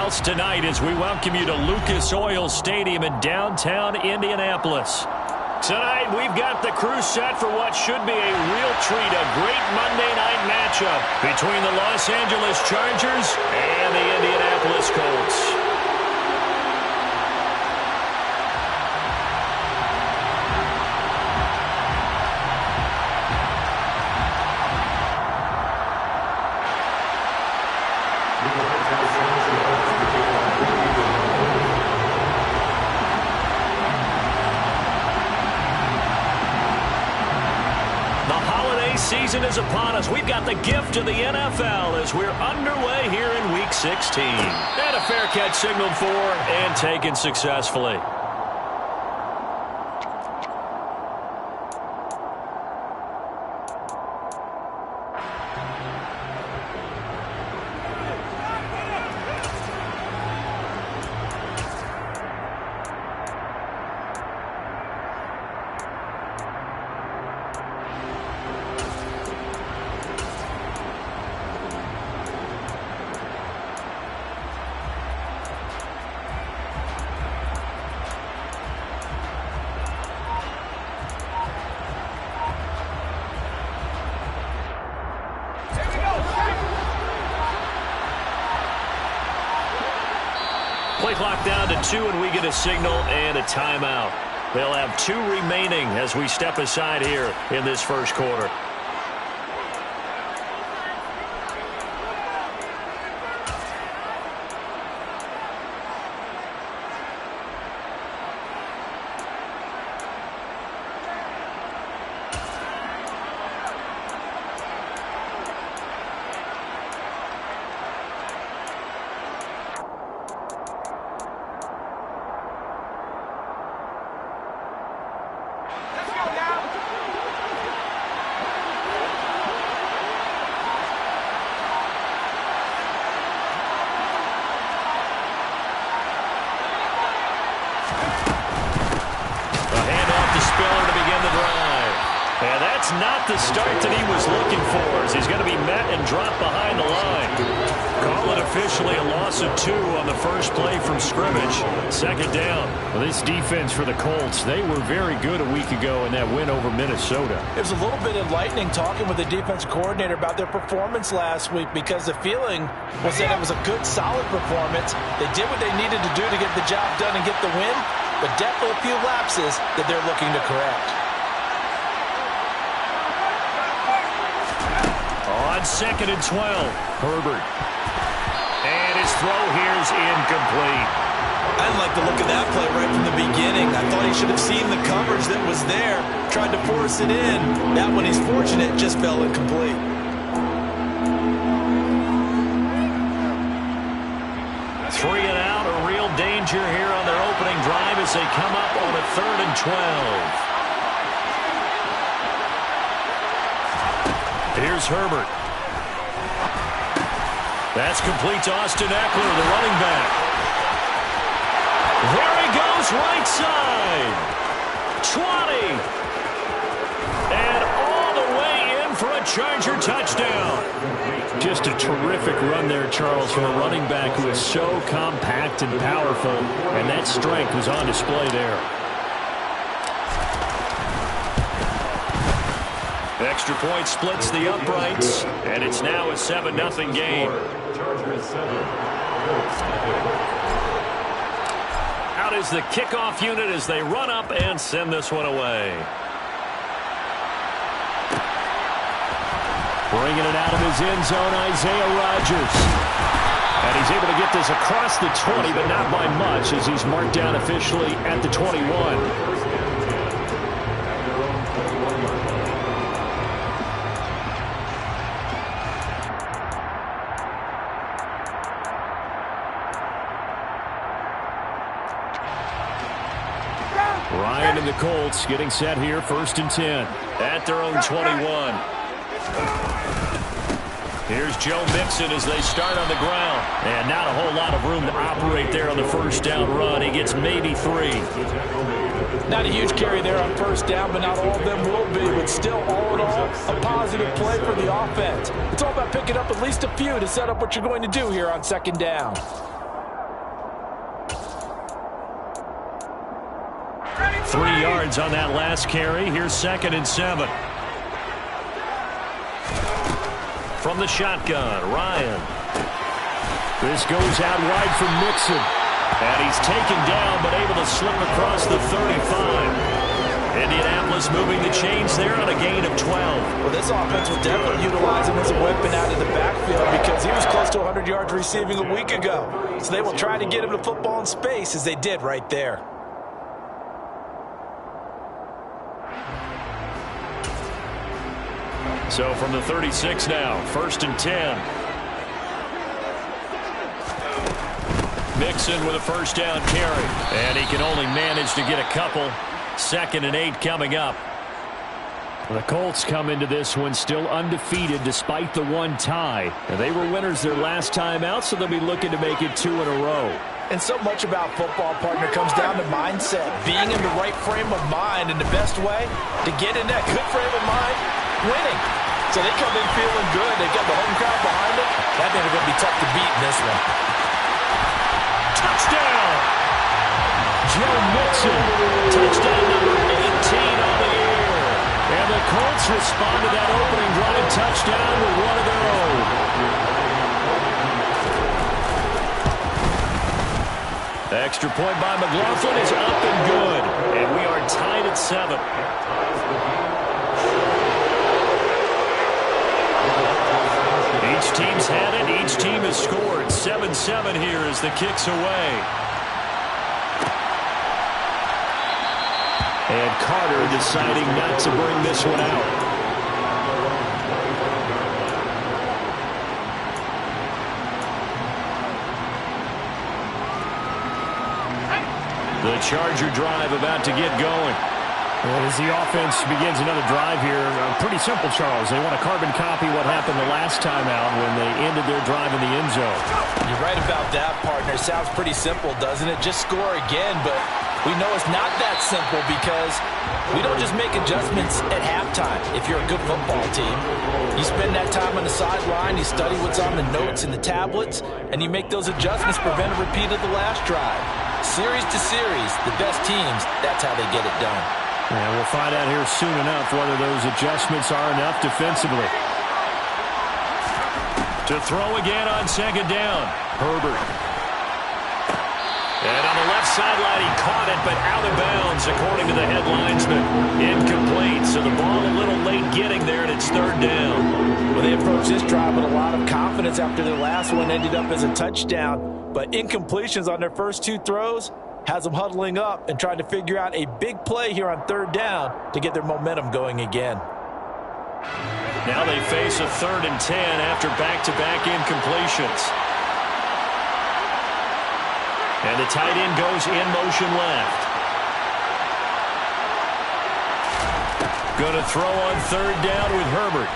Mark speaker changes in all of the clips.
Speaker 1: else tonight as we welcome you to Lucas Oil Stadium in downtown Indianapolis. Tonight, we've got the crew set for what should be a real treat, a great Monday night matchup between the Los Angeles Chargers and the Indianapolis Colts. Season is upon us. We've got the gift of the NFL as we're underway here in Week 16. And a fair catch signaled for and taken successfully. Play clock down to 2, and we get a signal and a timeout. They'll have 2 remaining as we step aside here in this first quarter. And that's not the start that he was looking for, as he's going to be met and dropped behind the line. Call it officially a loss of 2 on the first play from scrimmage. Second down.
Speaker 2: Well, this defense for the Colts, they were very good a week ago in that win over Minnesota.
Speaker 3: It was a little bit enlightening talking with the defense coordinator about their performance last week, because the feeling was that it was a good, solid performance. They did what they needed to do to get the job done and get the win, but definitely a few lapses that they're looking to correct.
Speaker 1: On 2nd and 12, Herbert. And his throw here is incomplete.
Speaker 4: I didn't like the look of that play right from the beginning. I thought he should have seen the coverage that was there, tried to force it in. That one, he's fortunate, just fell incomplete.
Speaker 1: Three and out, a real danger here on their opening drive as they come up on a 3rd and 12. Here's Herbert. That's complete to Austin Eckler, the running back. There he goes, right side. 20. And all the way in for a Charger touchdown.
Speaker 2: Just a terrific run there, Charles, from a running back who is so compact and powerful, and that strength was on display there.
Speaker 1: Extra point splits the uprights, and it's now a 7-0 game. Out is the kickoff unit as they run up and send this one away.
Speaker 2: Bringing it out of his end zone, Isaiah Rodgers. And he's able to get this across the 20, but not by much, as he's marked down officially at the 21. Ryan and the Colts getting set here, 1st and 10.
Speaker 1: At their own 21. Here's Joe Mixon as they start on the ground. And not a whole lot of room to operate there on the first down run. He gets maybe 3.
Speaker 3: Not a huge carry there on first down, but not all of them will be. But still, all in all, a positive play for the offense. It's all about picking up at least a few to set up what you're going to do here on 2nd down.
Speaker 1: 3 yards on that last carry. Here's 2nd and 7. From the shotgun, Ryan.
Speaker 2: This goes out wide for Mixon.
Speaker 1: And he's taken down, but able to slip across the 35. Indianapolis moving the chains there on a gain of 12.
Speaker 3: Well, this offense will definitely utilize him as a weapon out of the backfield because he was close to 100 yards receiving a week ago. So they will try to get him the football in space as they did right there.
Speaker 1: So from the 36 now, 1st and 10. Mixon with a 1st down carry. And he can only manage to get a couple. 2nd and 8 coming up.
Speaker 2: The Colts come into this one still undefeated despite the 1 tie. And they were winners their last time out, so they'll be looking to make it 2 in a row.
Speaker 3: And so much about football, partner, comes down to mindset. Being in the right frame of mind, and the best way to get in that good frame of mind, winning. So they come in feeling good. They've got the home crowd behind them. That thing is going to be tough to beat in this one.
Speaker 1: Touchdown!
Speaker 2: Joe Mixon,
Speaker 1: Touchdown number 18 on the year.
Speaker 2: and the Colts respond to that opening drive touchdown with one of their own.
Speaker 1: Extra point by McLaughlin is up and good, and we are tied at 7. Each team's had it. Each team has scored. 7-7 here as the kick's away.
Speaker 2: And Carter deciding not to bring this one out.
Speaker 1: The Charger drive about to get going.
Speaker 2: Well, as the offense begins another drive here, pretty simple, Charles. They want to carbon copy what happened the last time out when they ended their drive in the end zone.
Speaker 3: You're right about that, partner. Sounds pretty simple, doesn't it? Just score again, but we know it's not that simple because we don't just make adjustments at halftime if you're a good football team. You spend that time on the sideline, you study what's on the notes and the tablets, and you make those adjustments, prevent a repeat of the last drive. Series to series, the best teams, that's how they get it done.
Speaker 2: And we'll find out here soon enough whether those adjustments are enough defensively.
Speaker 1: To throw again on second down. Herbert. And on the left sideline, he caught it, but out of bounds, according to the head linesman. Incomplete, so the ball a little late getting there, and it's third down.
Speaker 3: Well, they approached this drive with a lot of confidence after their last one ended up as a touchdown. But incompletions on their first two throws has them huddling up and trying to figure out a big play here on third down to get their momentum going again.
Speaker 1: Now they face a 3rd and 10 after back-to-back incompletions. And the tight end goes in motion left. Going to throw on third down with Herbert.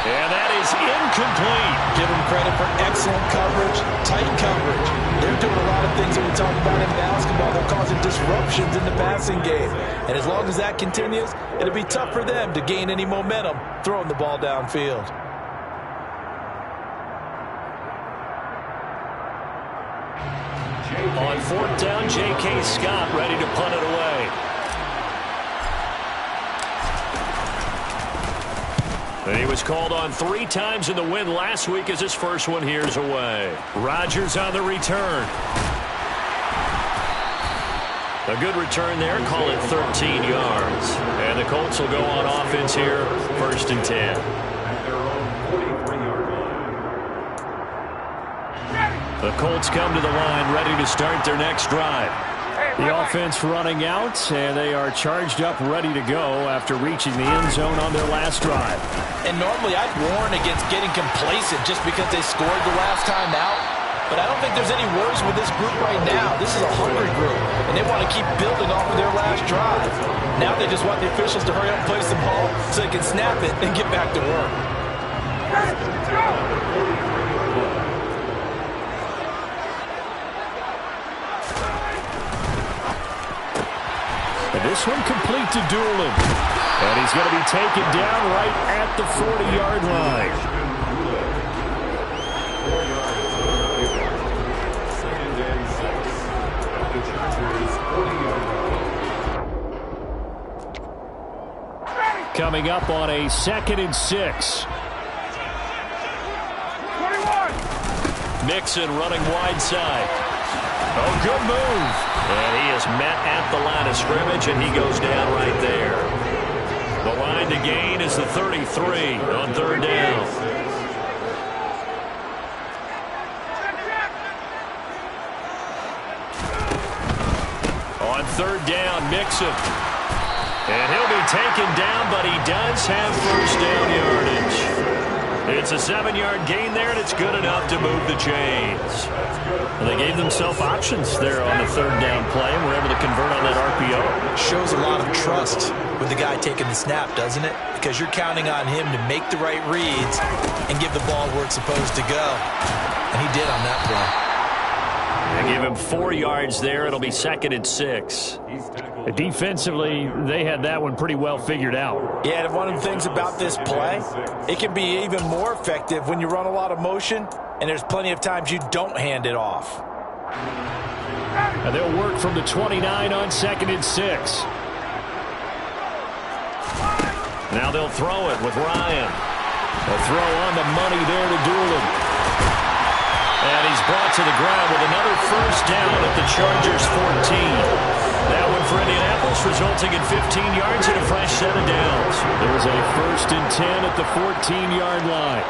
Speaker 1: And that is incomplete.
Speaker 3: Give them credit for excellent coverage, tight coverage. They're doing a lot of things that we talk about in basketball. They're causing disruptions in the passing game. And as long as that continues, it'll be tough for them to gain any momentum throwing the ball downfield.
Speaker 1: On 4th down, J.K. Scott ready to punt it away. And he was called on 3 times in the win last week as his first one here's away. Rodgers on the return. A good return there. Call it 13 yards. And the Colts will go on offense here. 1st and 10. The Colts come to the line ready to start their next drive.
Speaker 2: The offense running out, and they are charged up, ready to go after reaching the end zone on their last drive.
Speaker 3: And normally I'd warn against getting complacent just because they scored the last time out. But I don't think there's any worries with this group right now. This is a hungry group, and they want to keep building off of their last drive. Now they just want the officials to hurry up and place the ball so they can snap it and get back to work.
Speaker 2: And this one complete to Doolin. And he's going to be taken down right at the 40-yard line. Coming up on a 2nd and 6.
Speaker 1: Mixon running wide side. Oh, good move. And he is met at the line of scrimmage, and he goes down right there. The line to gain is the 33 on 3rd down. On 3rd down, Mixon. And he'll be taken down, but he does have 1st down yardage. It's a 7-yard gain there, and it's good enough to move the chains.
Speaker 2: Well, they gave themselves options there on the 3rd down play, and were able to convert on that RPO.
Speaker 3: Shows a lot of trust with the guy taking the snap, doesn't it? Because you're counting on him to make the right reads and give the ball where it's supposed to go. And he did on that play.
Speaker 1: They give him 4 yards there. It'll be 2nd and 6.
Speaker 2: Defensively, they had that one pretty well figured out.
Speaker 3: Yeah, and one of the things about this play, it can be even more effective when you run a lot of motion, and there's plenty of times you don't hand it off.
Speaker 2: And they'll work from the 29 on 2nd and 6.
Speaker 1: Now they'll throw it with Ryan.
Speaker 2: A throw on the money there to Doolin.
Speaker 1: And he's brought to the ground with another 1st down at the Chargers' 14. That one for Indianapolis, resulting in 15 yards and a fresh set of downs.
Speaker 2: There's a 1st and 10 at the 14-yard line.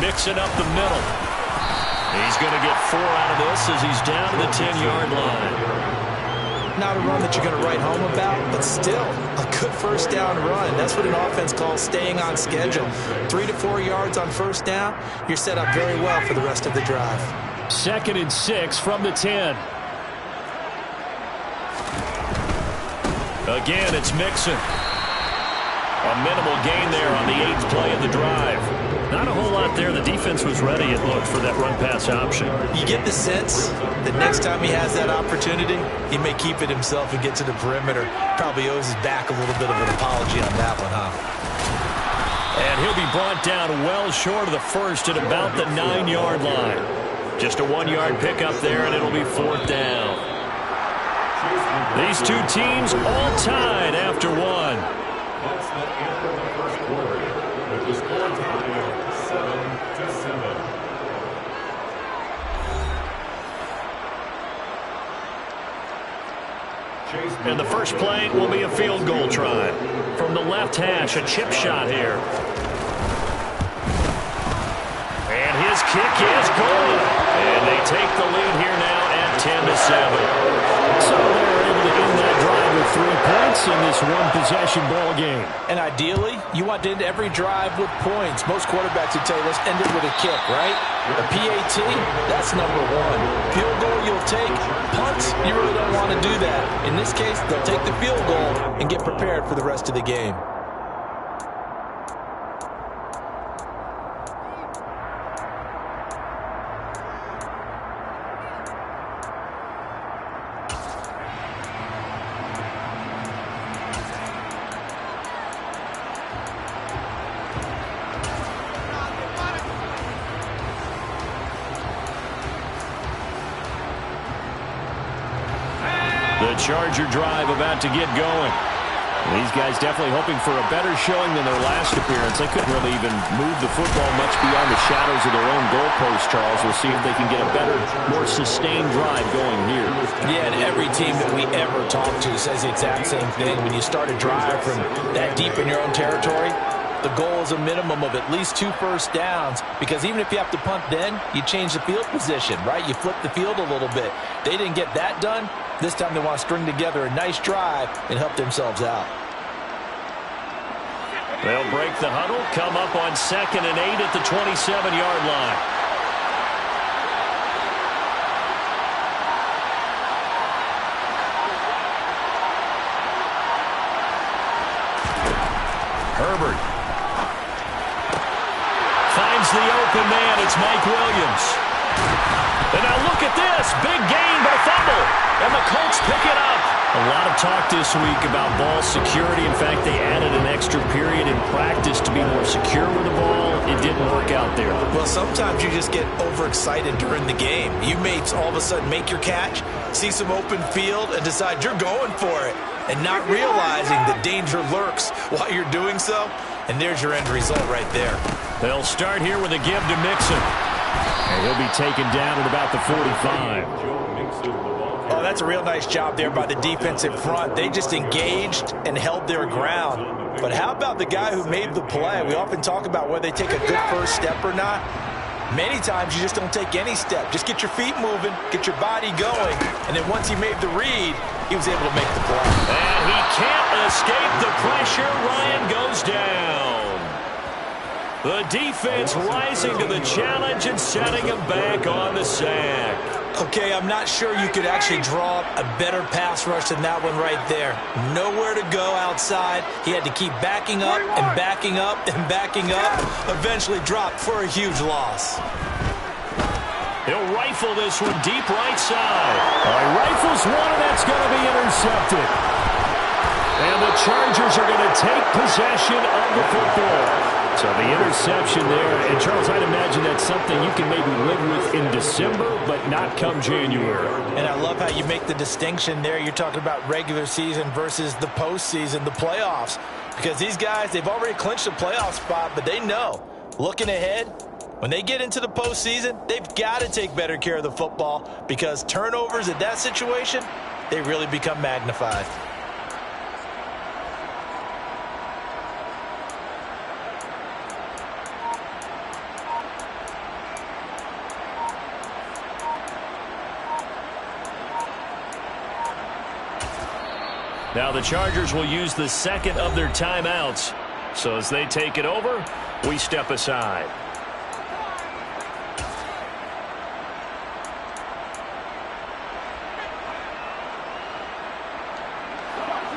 Speaker 1: Mixing up the middle. He's going to get 4 out of this as he's down to the 10-yard line.
Speaker 3: Not a run that you're going to write home about, but still a good 1st down run. That's what an offense calls staying on schedule. 3 to 4 yards on 1st down, you're set up very well for the rest of the drive.
Speaker 2: 2nd and 6 from the 10.
Speaker 1: Again, it's Mixon. A minimal gain there on the 8th play of the drive. Not a whole lot there. The defense was ready, it looked, for that run-pass option.
Speaker 3: You get the sense that next time he has that opportunity, he may keep it himself and get to the perimeter. Probably owes his back a little bit of an apology on that one, huh?
Speaker 1: And he'll be brought down well short of the 1st at about the 9-yard line. Just a 1-yard pickup there, and it'll be 4th down. These two teams all tied after one. And the first play will be a field goal try. From the left hash, a chip shot here. And his kick is good. And they take the lead here now at 10-7.
Speaker 2: So they're able to end that drive with 3 points in this one-possession ball game.
Speaker 3: And ideally, you want to end every drive with points. Most quarterbacks would tell you, let's end it with a kick, right? A PAT, that's number 1. Field goal you'll take. Punts, you really don't want to do that. In this case, they'll take the field goal and get prepared for the rest of the game.
Speaker 1: The Charger drive about to get going.
Speaker 2: These guys definitely hoping for a better showing than their last appearance. They couldn't really even move the football much beyond the shadows of their own goalpost, Charles. We'll see if they can get a better, more sustained drive going here.
Speaker 3: Yeah, and every team that we ever talk to says the exact same thing. When you start a drive from that deep in your own territory, the goal is a minimum of at least 2 first downs, because even if you have to punt then, you change the field position, right? You flip the field a little bit. They didn't get that done. This time they want to string together a nice drive and help themselves out.
Speaker 1: They'll break the huddle, come up on 2nd and 8 at the 27-yard line. Herbert finds the open man. It's Mike Williams. And now look at this. Big gain, but a fumble. And the Colts pick it up.
Speaker 2: Well,
Speaker 1: A lot of talk this week about ball security. In fact, they added an extra period in practice to be more secure with the ball. It didn't work out there.
Speaker 3: Well, sometimes you just get overexcited during the game. You may all of a sudden make your catch, see some open field, and decide you're going for it, and not realizing the danger lurks while you're doing so. And there's your end result right there.
Speaker 1: They'll start here with a give to Mixon.
Speaker 2: And he'll be taken down at about the 45.
Speaker 3: Oh, that's a real nice job there by the defensive front. They just engaged and held their ground. But how about the guy who made the play? We often talk about whether they take a good first step or not. Many times you just don't take any step. Just get your feet moving, get your body going, and then once he made the read, he was able to make the play.
Speaker 1: And he can't escape the pressure. Ryan goes down. The defense rising to the challenge and setting him back on the sack.
Speaker 3: Okay, I'm not sure you could actually draw up a better pass rush than that one right there. Nowhere to go outside. He had to keep backing up and backing up and backing up. Eventually dropped for a huge loss.
Speaker 1: He'll rifle this one deep right side.
Speaker 2: He rifles one, and that's going to be intercepted.
Speaker 1: And the Chargers are going to take possession of the football.
Speaker 2: So the interception there. And, Charles, I'd imagine that's something you can maybe live with in December, but not come January.
Speaker 3: And I love how you make the distinction there. You're talking about regular season versus the postseason, the playoffs. Because these guys, they've already clinched a playoff spot, but they know, looking ahead, when they get into the postseason, they've got to take better care of the football because turnovers in that situation, they really become magnified.
Speaker 1: Now the Chargers will use the second of their timeouts. So as they take it over, we step aside.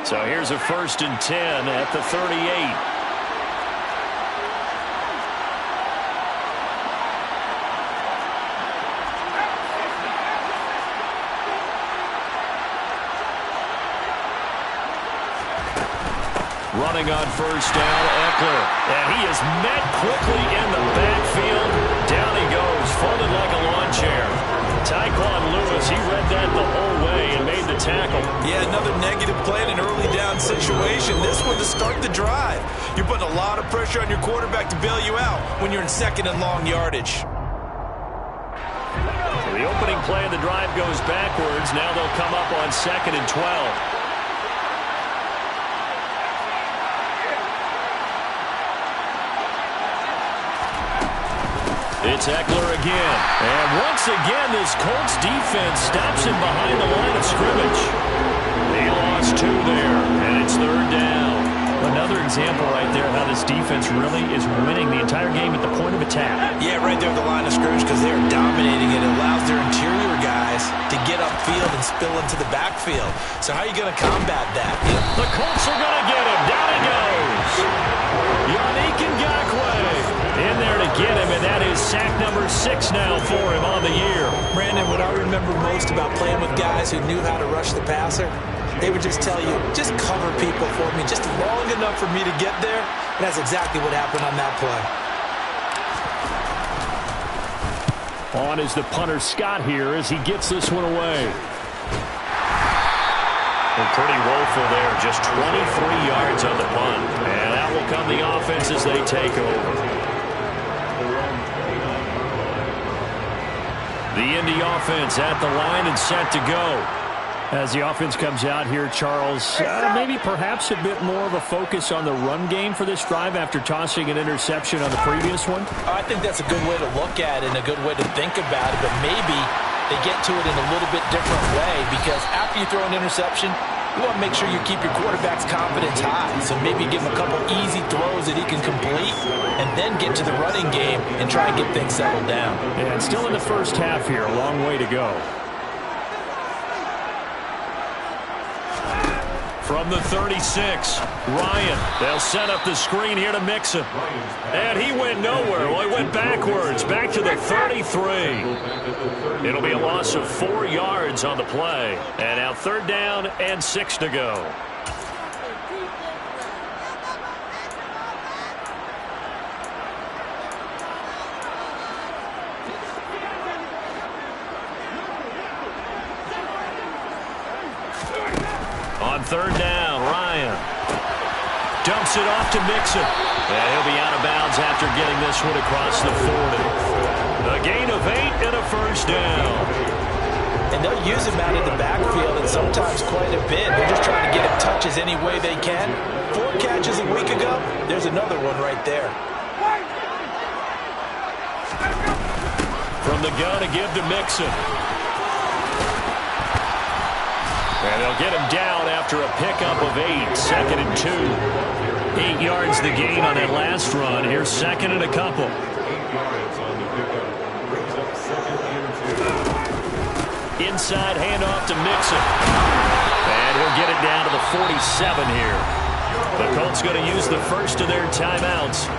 Speaker 1: So here's a 1st and 10 at the 38. Running on 1st down, Eckler. And he is met quickly in the backfield. Down he goes, folded like a lawn chair. Tyquan Lewis, he read that the whole way and made the tackle.
Speaker 3: Yeah, another negative play in an early down situation. This one to start the drive. You're putting a lot of pressure on your quarterback to bail you out when you're in 2nd and long yardage.
Speaker 1: So the opening play of the drive goes backwards. Now they'll come up on 2nd and 12. It's Eckler again. And once again, this Colts defense stops him behind the line of scrimmage. They lost 2 there, and it's 3rd down.
Speaker 2: Another example right there of how this defense really is winning the entire game at the point of attack.
Speaker 3: Yeah, right there at the line of scrimmage because they're dominating it. It allows their interior guys to get upfield and spill into the backfield. So how are you going to combat that?
Speaker 1: The Colts are going to get him. Down he goes. Yannick Ngakoue in there to get him, and that is sack number 6 now for him on the year.
Speaker 3: Brandon, what I remember most about playing with guys who knew how to rush the passer, they would just tell you, just cover people for me, just long enough for me to get there. And that's exactly what happened on that play.
Speaker 2: On is the punter Scott here as he gets this one away.
Speaker 1: Well, pretty woeful there, just 23 yards on the punt. And that will come the offense as they take over. The Indy offense at the line and set to go.
Speaker 2: As the offense comes out here, Charles, maybe perhaps a bit more of a focus on the run game for this drive after tossing an interception on the previous one?
Speaker 3: I think that's a good way to look at it and a good way to think about it, but maybe they get to it in a little bit different way because after you throw an interception, you want to make sure you keep your quarterback's confidence high. So maybe give him a couple easy throws that he can complete and then get to the running game and try and get things settled down.
Speaker 2: And still in the first half here, a long way to go.
Speaker 1: From the 36, Ryan. They'll set up the screen here to Mixon. And he went nowhere. Well, he went backwards, back to the 33. It'll be a loss of 4 yards on the play. And now 3rd down and 6 to go. On 3rd down, Ryan dumps it off to Mixon. And he'll be out of bounds after getting this one across the 40. A gain of 8 and a 1st down.
Speaker 3: And they'll use him out in the backfield and sometimes quite a bit. They're just trying to get him touches any way they can. 4 catches a week ago. There's another one right there.
Speaker 1: From the gun to give to Mixon. And they'll get him down after a pickup of 8. 2nd and 2. 8 yards the gain on that last run. Here's 2nd and a couple. Inside handoff to Mixon. And he'll get it down to the 47 here. The Colts going to use the first of their timeouts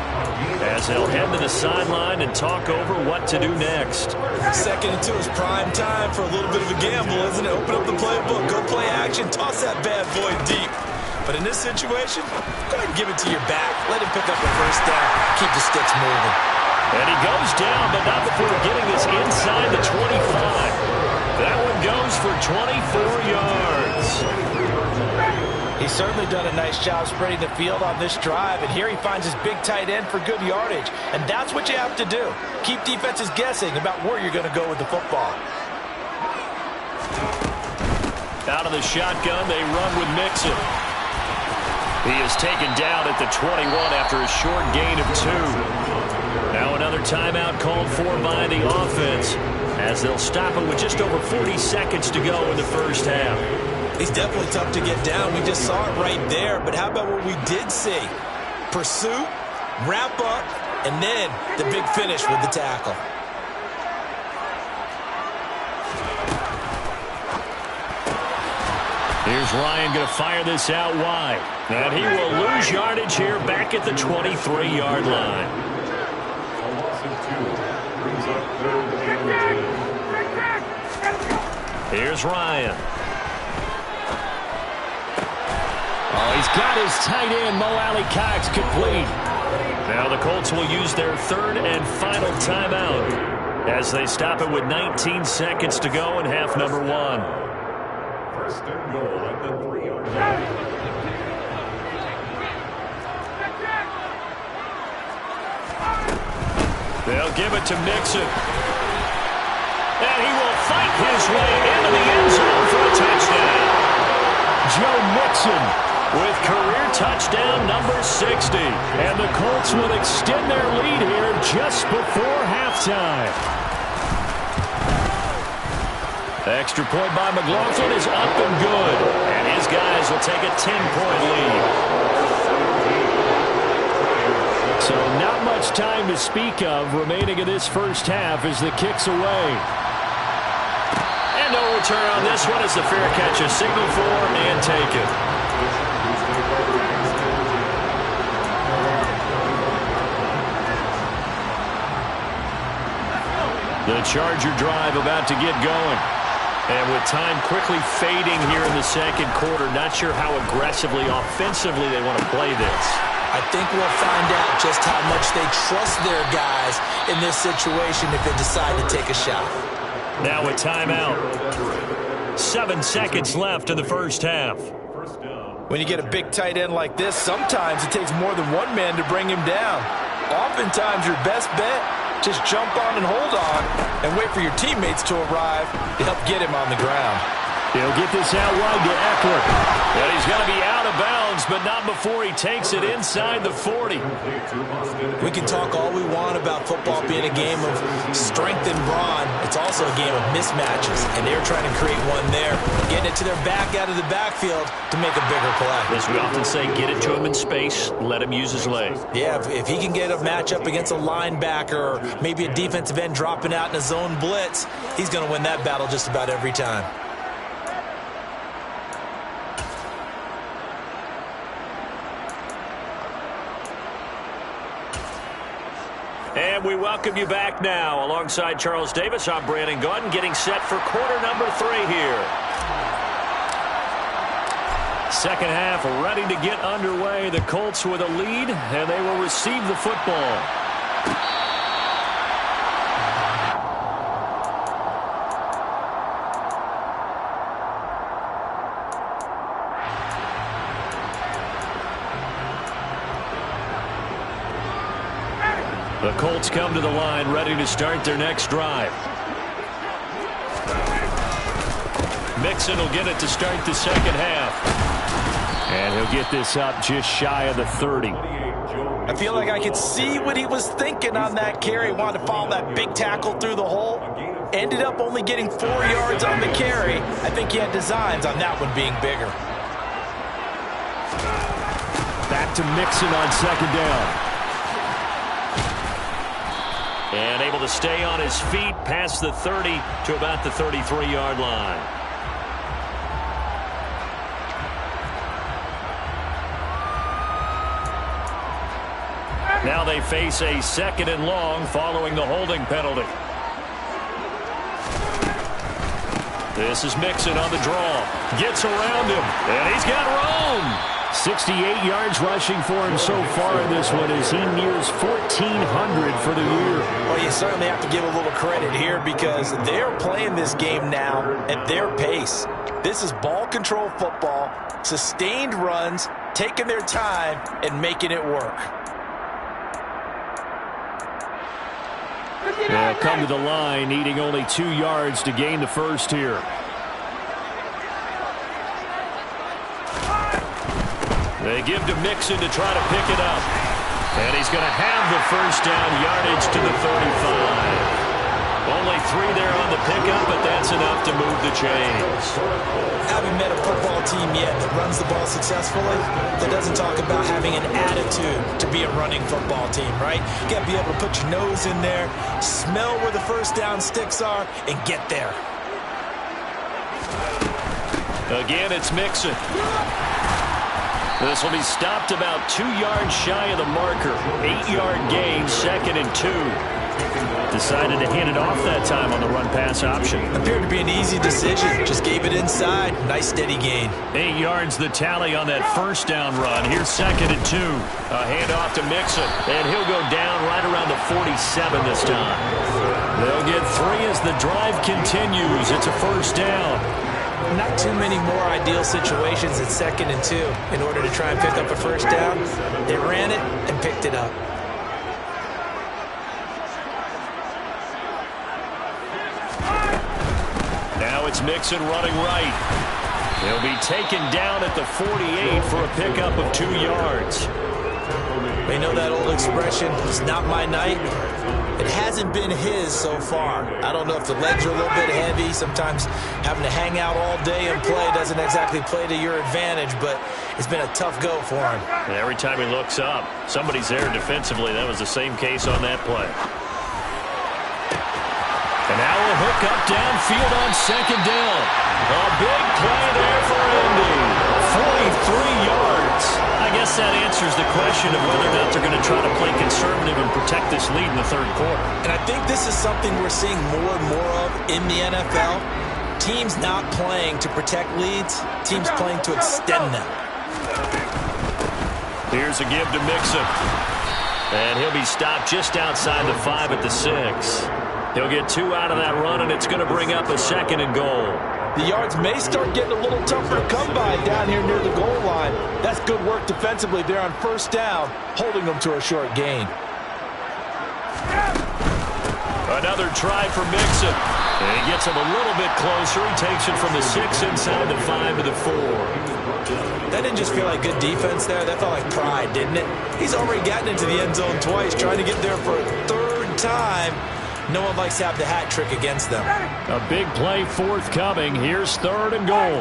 Speaker 1: as they'll head to the sideline and talk over what to do next.
Speaker 4: 2nd and 2 is prime time for a little bit of a gamble, isn't it? Open up the playbook, go play action, toss that bad boy deep. But in this situation, go ahead and give it to your back. Let him pick up a 1st down. Keep the sticks moving.
Speaker 1: And he goes down, but not before getting this inside the 25. That one goes for 24 yards.
Speaker 3: He's certainly done a nice job spreading the field on this drive, and here he finds his big tight end for good yardage. And that's what you have to do. Keep defenses guessing about where you're going to go with the football.
Speaker 1: Out of the shotgun, they run with Mixon. He is taken down at the 21 after a short gain of 2. Now another timeout called for by the offense as they'll stop it with just over 40 seconds to go in the 1st half.
Speaker 4: He's definitely tough to get down. We just saw it right there. But how about what we did see? Pursuit, wrap up, and then the big finish with the tackle.
Speaker 1: Here's Ryan going to fire this out wide. And he will lose yardage here back at the 23-yard line. Here's Ryan. Oh, he's got his tight end, Mo Alley Cox, complete. Now the Colts will use their 3rd and final timeout as they stop it with 19 seconds to go in half number 1.
Speaker 5: 1st and goal at the 3-yard line.
Speaker 1: They'll give it to Mixon. And he will fight his way into the end zone for a touchdown. Joe Mixon with career touchdown number 60. And the Colts will extend their lead here just before halftime. The extra point by McLaughlin is up and good. And his guys will take a 10-point lead. So not much time to speak of remaining in this 1st half as the kick's away. And no return on this one as the fair catch is signaled for and taken. The Charger drive about to get going. And with time quickly fading here in the 2nd quarter, not sure how aggressively, offensively they want to play this.
Speaker 3: I think we'll find out just how much they trust their guys in this situation if they decide to take a shot.
Speaker 1: Now a timeout. 7 seconds left in the 1st half.
Speaker 3: When you get a big tight end like this, sometimes it takes more than one man to bring him down. Oftentimes your best bet, just jump on and hold on and wait for your teammates to arrive to help get him on the ground.
Speaker 1: He'll get this out wide to Eckler. And he's going to be out of bounds, but not before he takes it inside the 40.
Speaker 4: We can talk all we want about football being a game of strength and brawn. It's also a game of mismatches, and they're trying to create one there, getting it to their back out of the backfield to make a bigger play.
Speaker 1: As we often say, get it to him in space, let him use his legs.
Speaker 4: Yeah, if he can get a matchup against a linebacker or maybe a defensive end dropping out in a zone blitz, he's going to win that battle just about every time.
Speaker 1: And we welcome you back now. Alongside Charles Davis, I'm Brandon Gaudin, getting set for quarter number 3 here. Second half ready to get underway. The Colts with a lead, and they will receive the football. The Colts come to the line ready to start their next drive. Mixon will get it to start the second half. And he'll get this up just shy of the 30.
Speaker 3: I feel like I could see what he was thinking on that carry. Wanted to follow that big tackle through the hole. Ended up only getting 4 yards on the carry. I think he had designs on that one being bigger.
Speaker 2: Back to Mixon on second down.
Speaker 1: And able to stay on his feet past the 30 to about the 33-yard line. Now they face a 2nd and long following the holding penalty. This is Mixon on the draw. Gets around him, and he's got room.
Speaker 2: 68 yards rushing for him so far in this one as he nears 1,400 for the year.
Speaker 3: Well, you certainly have to give a little credit here because they're playing this game now at their pace. This is ball control football, sustained runs, taking their time, and making it work.
Speaker 2: They'll come to the line, needing only 2 yards to gain the first here.
Speaker 1: They give to Mixon to try to pick it up. And he's going to have the first down, yardage to the 35. Only 3 there on the pickup, but that's enough to move the chains.
Speaker 3: Haven't met a football team yet that runs the ball successfully that doesn't talk about having an attitude to be a running football team, right? You got to be able to put your nose in there, smell where the first down sticks are, and get there.
Speaker 1: Again, it's Mixon. This will be stopped about 2 yards shy of the marker. 8-yard gain, 2nd and 2. Decided to hand it off that time on the run-pass option.
Speaker 3: Appeared to be an easy decision. Just gave it inside. Nice steady gain.
Speaker 1: 8 yards the tally on that first down run. Here's 2nd and 2. A handoff to Mixon, and he'll go down right around the 47 this time. They'll get 3 as the drive continues. It's a first down.
Speaker 3: Not too many more ideal situations at 2nd and 2 in order to try and pick up a first down. They ran it and picked it up.
Speaker 1: Now it's Mixon running right. He'll be taken down at the 48 for a pickup of 2 yards.
Speaker 3: They know that old expression, it's not my night. It hasn't been his so far. I don't know if the legs are a little bit heavy. Sometimes having to hang out all day and play doesn't exactly play to your advantage, but it's been a tough go for him.
Speaker 1: And every time he looks up, somebody's there defensively. That was the same case on that play. And now a hook up downfield on second down. A big play there for Indy. 43 yards. I guess that answers the question of whether or not they're going to try to play conservative and protect this lead in the third quarter.
Speaker 3: And I think this is something we're seeing more and more of in the NFL. Teams not playing to protect leads, teams playing to extend them.
Speaker 1: Here's a give to Mixon. And he'll be stopped just outside the 5 at the 6. He'll get 2 out of that run, and it's going to bring up a 2nd and goal.
Speaker 3: The yards may start getting a little tougher to come by down here near the goal line. That's good work defensively there on first down, holding them to a short gain.
Speaker 1: Another try for Mixon. And he gets him a little bit closer. He takes it from the 6 inside the 5 to the 4.
Speaker 3: That didn't just feel like good defense there. That felt like pride, didn't it? He's already gotten into the end zone twice, trying to get there for a 3rd time. No one likes to have the hat trick against them.
Speaker 2: A big play forthcoming. Here's 3rd and goal.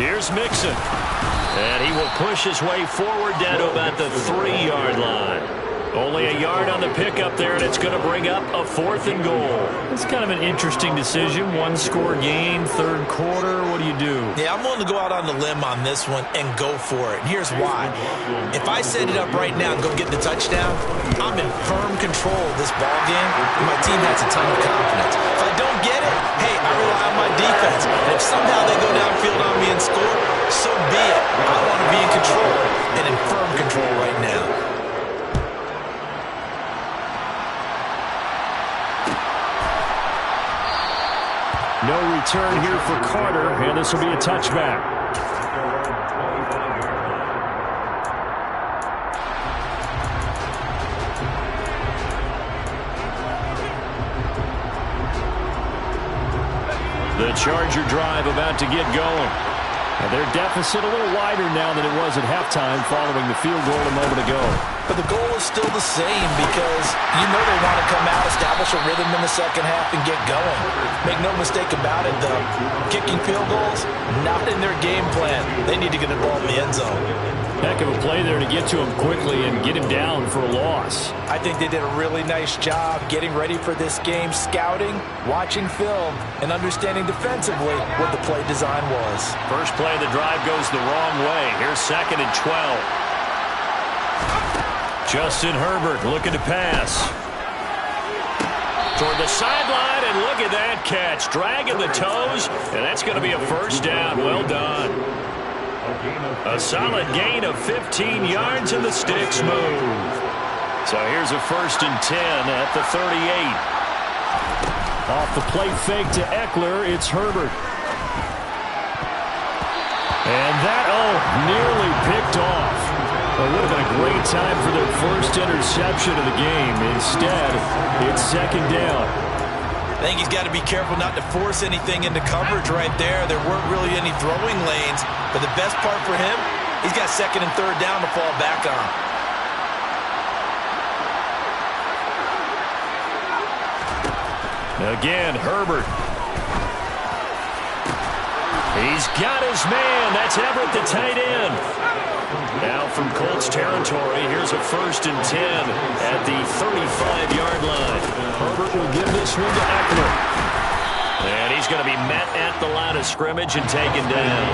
Speaker 1: Here's Mixon. And he will push his way forward down to about the 3-yard line. Only a yard on the pickup there, and it's going to bring up a 4th and goal. It's kind of an interesting decision. One-score game, third quarter. What do you do?
Speaker 3: Yeah, I'm willing to go out on the limb on this one and go for it. And here's why. If I set it up right now and go get the touchdown, I'm in firm control of this ball game, and my team has a ton of confidence. If I don't get it, hey, I rely on my defense. And if somehow they go downfield on me and score, so be it. I want to be in control and in firm control right now.
Speaker 2: No return here for Carter, and this will be a touchback. The Charger drive about to get going. And their deficit a little wider now than it was at halftime following the field goal a moment ago.
Speaker 3: But the goal is still the same because you know they want to come out, establish a rhythm in the second half, and get going. Make no mistake about it, though. Kicking field goals, not in their game plan. They need to get the ball in the end zone.
Speaker 2: Heck of a play there to get to him quickly and get him down for a loss.
Speaker 3: I think they did a really nice job getting ready for this game, scouting, watching film, and understanding defensively what the play design was.
Speaker 1: First play of the drive goes the wrong way. Here's 2nd and 12. Justin Herbert looking to pass. Toward the sideline, and look at that catch. Dragging the toes, and that's going to be a 1st down. Well done. A solid gain of 15 yards, and the sticks move. So here's a 1st and 10 at the 38.
Speaker 2: Off the play fake to Eckler, it's Herbert. And that, nearly picked off. It would have been a great time for their first interception of the game. Instead, it's 2nd down.
Speaker 3: I think he's got to be careful not to force anything into coverage right there. There weren't really any throwing lanes. But the best part for him, he's got 2nd and 3rd down to fall back on.
Speaker 1: Again, Herbert. He's got his man. That's Everett, the tight end. Now from Colts territory, here's a 1st and 10 at the 35-yard line.
Speaker 2: Herbert will give this one to Eckler.
Speaker 1: And he's going to be met at the line of scrimmage and taken down.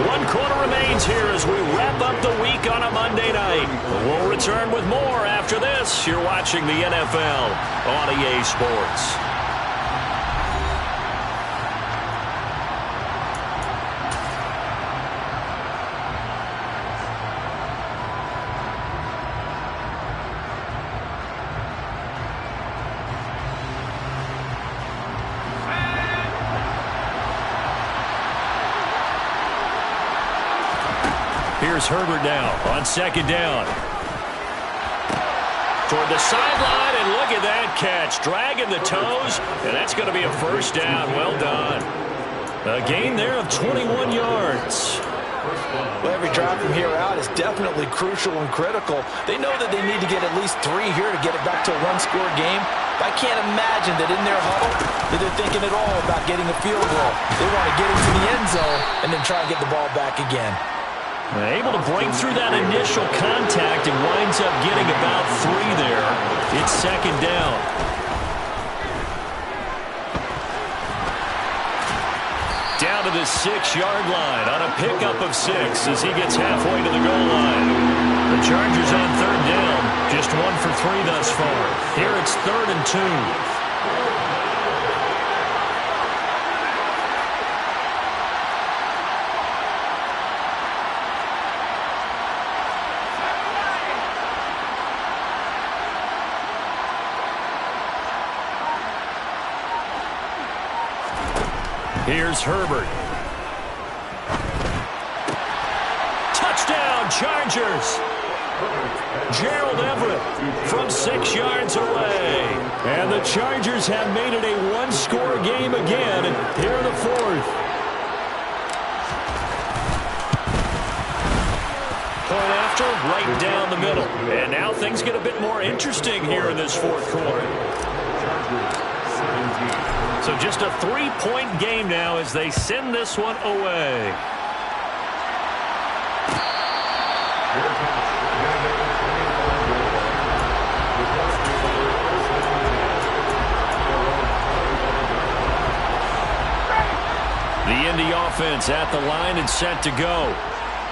Speaker 1: 1 quarter remains here as we wrap up the week on a Monday night. We'll return with more after this. You're watching the NFL on EA Sports. Here's Herbert now on 2nd down. Toward the sideline, and look at that catch. Dragging the toes, and that's going to be a 1st down. Well done. A gain there of 21 yards.
Speaker 3: Well, every drive from here out is definitely crucial and critical. They know that they need to get at least 3 here to get it back to a one-score game. But I can't imagine that in their huddle that they're thinking at all about getting a field goal. They want to get into the end zone and then try and get the ball back again.
Speaker 1: Able to break through that initial contact and winds up getting about 3 there. It's 2nd down. Down to the 6-yard line on a pickup of 6 as he gets halfway to the goal line. The Chargers on 3rd down, just 1 for 3 thus far. Here it's 3rd and 2. Here's Herbert. Touchdown, Chargers. Gerald Everett from 6 yards away.
Speaker 2: And the Chargers have made it a one-score game again here in the 4th.
Speaker 1: Point after, right down the middle. And now things get a bit more interesting here in this 4th quarter. So just a 3-point game now as they send this one away. Indy offense at the line and set to go.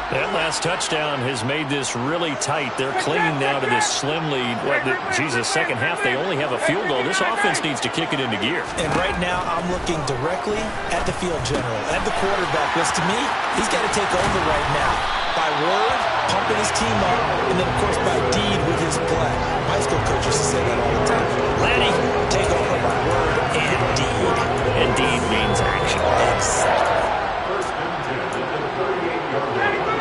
Speaker 1: That last touchdown has made this really tight. They're clinging now to this slim lead. Second half, they only have a field goal. This offense needs to kick it into gear.
Speaker 3: And right now, I'm looking directly at the field general, at the quarterback, which to me, he's got to take over right now. By word, pumping his team up, and then, of course, by deed with his play. My school coach used to say that all the time. Lenny, take over by word and deed.
Speaker 1: And deed means action.
Speaker 3: Exactly.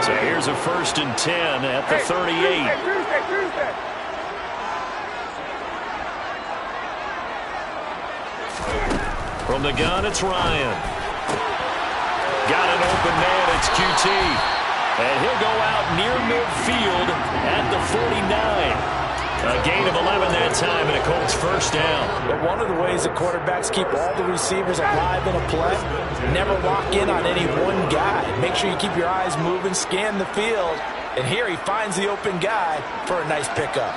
Speaker 1: So here's a 1st and 10 at the 38. From the gun, it's Ryan. Got an open man, it's QT. And he'll go out near midfield at the 49. A gain of 11 that time, and a Colts first down.
Speaker 3: But one of the ways that quarterbacks keep all the receivers alive in a play, never lock in on any one guy. Make sure you keep your eyes moving, scan the field. And here he finds the open guy for a nice pickup.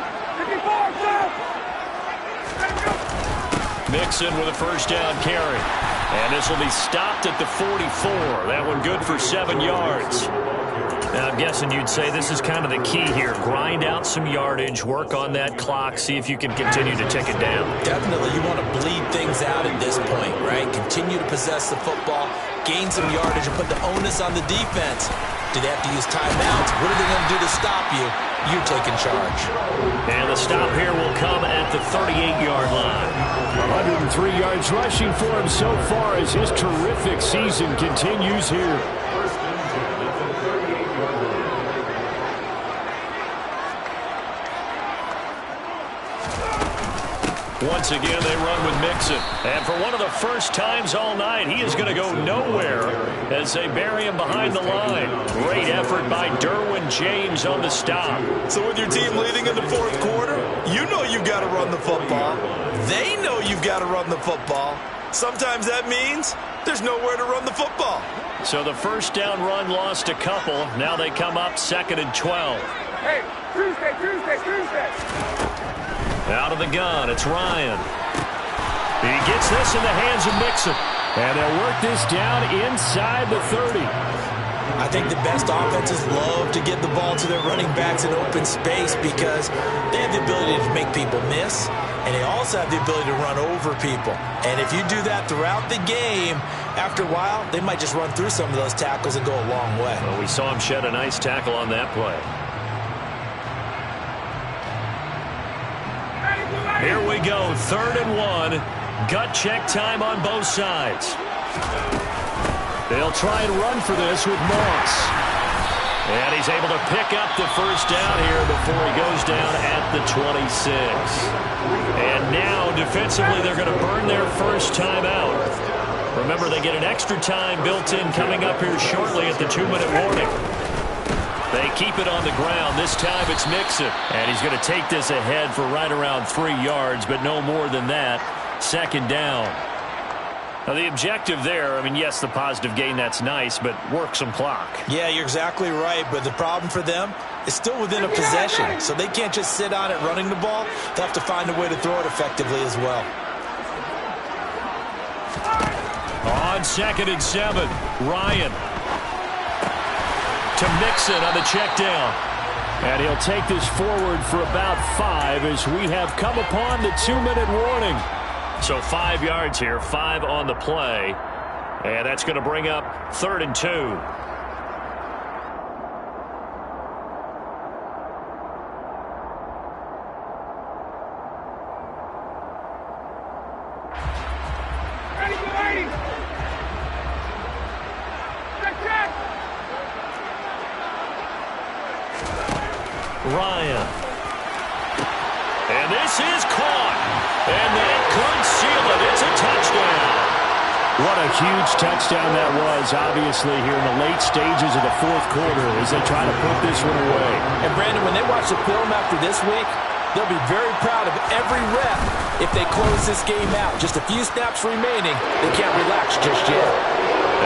Speaker 1: Mixon with a first down carry. And this will be stopped at the 44. That one good for 7 yards. Now, I'm guessing you'd say this is kind of the key here. Grind out some yardage, work on that clock, see if you can continue to tick it down.
Speaker 3: Definitely, you want to bleed things out at this point, right? Continue to possess the football, gain some yardage, and put the onus on the defense. Do they have to use timeouts? What are they going to do to stop you? You're taking charge.
Speaker 1: And the stop here will come at the 38-yard line.
Speaker 2: 103 yards rushing for him so far as his terrific season continues here.
Speaker 1: Once again, they run with Mixon. And for one of the first times all night, he is going to go nowhere as they bury him behind the line. Great effort by Derwin James on the stop.
Speaker 4: So with your team leading in the 4th quarter, you know you've got to run the football. They know you've got to run the football. Sometimes that means there's nowhere to run the football.
Speaker 1: So the first down run lost a couple. Now they come up 2nd and 12.
Speaker 5: Hey, Tuesday.
Speaker 1: Out of the gun, it's Ryan. He gets this in the hands of Mixon.
Speaker 2: And they'll work this down inside the 30.
Speaker 3: I think the best offenses love to get the ball to their running backs in open space because they have the ability to make people miss, and they also have the ability to run over people. And if you do that throughout the game, after a while, they might just run through some of those tackles and go a long way.
Speaker 1: Well, we saw him shed a nice tackle on that play. Here we go, 3rd and 1. Gut check time on both sides.
Speaker 2: They'll try and run for this with Moss.
Speaker 1: And he's able to pick up the first down here before he goes down at the 26. And now, defensively, they're going to burn their first time out. Remember, they get an extra time built in coming up here shortly at the 2-minute warning. They keep it on the ground. This time it's Mixon. And he's going to take this ahead for right around 3 yards, but no more than that. 2nd down. Now, the objective there, I mean, yes, the positive gain, that's nice, but work some clock.
Speaker 3: Yeah, you're exactly right, but the problem for them is still within a possession, so they can't just sit on it running the ball. They'll have to find a way to throw it effectively as well.
Speaker 1: On 2nd and 7, Ryan to Mixon on the check down.
Speaker 2: And he'll take this forward for about 5 as we have come upon the 2-minute warning.
Speaker 1: So 5 yards here, 5 on the play. And that's going to bring up 3rd and 2. Ryan. And this is caught. And that could seal it. It's a touchdown.
Speaker 2: What a huge touchdown that was, obviously, here in the late stages of the 4th quarter as they try to put this one away.
Speaker 3: And, Brandon, when they watch the film after this week, they'll be very proud of every rep if they close this game out. Just a few snaps remaining. They can't relax just yet.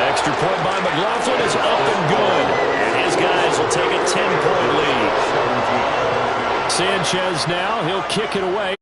Speaker 1: Extra point by McLaughlin is up and good. And his guys will take a 10-point lead.
Speaker 2: Sanchez now, he'll kick it away.